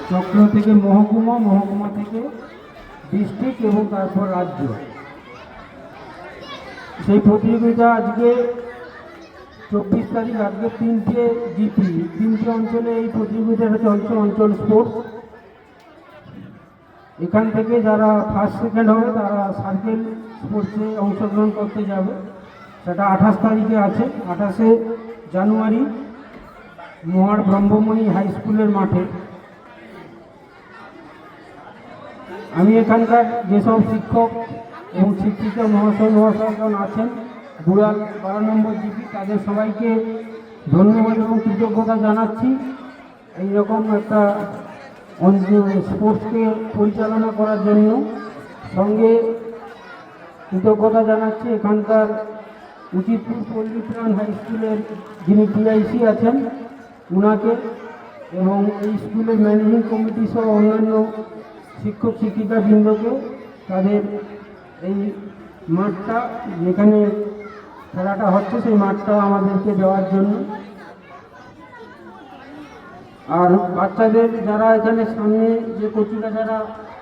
চক্র থেকে মহকুমা, মহকুমা থেকে ডিস্ট্রিক্ট এবং তারপর রাজ্য। সেই প্রতিযোগিতা আজকে 24 তারিখ, আজকে 3টে জিপি, 3টে অঞ্চলে এই প্রতিযোগিতাটা চলছে, অঞ্চল স্পোর্টস। এখান থেকে যারা ফার্স্ট সেকেন্ড হবে তারা সার্কেল স্পোর্টসে অংশগ্রহণ করতে যাবে। সেটা 28 তারিখে আছে, 28শে জানুয়ারি মহার ব্রহ্মময়ী হাই স্কুলের মাঠে। আমি এখানকার যেসব শিক্ষক এবং শিক্ষিকা মহাশয়গণ আছেন, বুড়াল 12 নম্বর জিপি, তাদের সবাইকে ধন্যবাদ এবং কৃতজ্ঞতা জানাচ্ছি এইরকম একটা স্পোর্টসকে পরিচালনা করার জন্য। সঙ্গে কৃতজ্ঞতা জানাচ্ছি এখানকার উচিতপুর পল্লীপ্রাণ হাই স্কুলের যিনি টিআইসি আছেন উনাকে, এবং এই স্কুলের ম্যানেজিং কমিটি সহ অন্যান্য শিক্ষক শিক্ষিকা বৃন্দকে তাদের এই মাঠটা, যেখানে খেলাটা হচ্ছে সেই মাঠটা আমাদেরকে দেওয়ার জন্য। আর বাচ্চাদের যারা এখানে সামনে যে কোচিরা যারা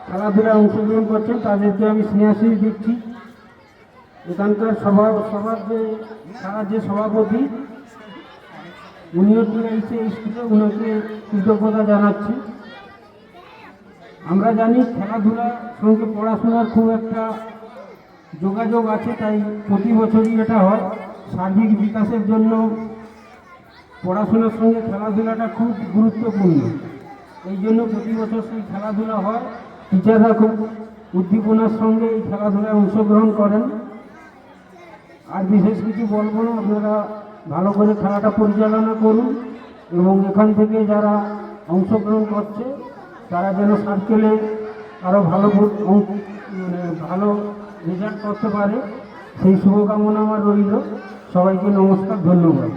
খেলাধুলায় অংশগ্রহণ করছেন তাদেরকে আমি স্নেহাশীষ দিচ্ছি। এখানকার সবার যে সভাপতি উনিও টিআইসি এই স্কুলে, উনাকে কৃতজ্ঞতা জানাচ্ছি। আমরা জানি খেলাধুলার সঙ্গে পড়াশোনার খুব একটা যোগাযোগ আছে, তাই প্রতি বছরই এটা হয়। সার্বিক বিকাশের জন্য পড়াশোনার সঙ্গে খেলাধুলাটা খুব গুরুত্বপূর্ণ, এই জন্য প্রতি বছর সেই খেলাধুলা হয়। টিচাররা খুব উদ্দীপনার সঙ্গে এই খেলাধুলায় অংশগ্রহণ করেন। আর বিশেষ কিছু বলবো না, আপনারা ভালো করে খেলাটা পরিচালনা করুন এবং এখান থেকে যারা অংশগ্রহণ করছে তারা যেন সার্কেলে আরও ভালো রেজাল্ট করতে পারে, সেই শুভকামনা আমার রইল। সবাইকে নমস্কার, ধন্যবাদ।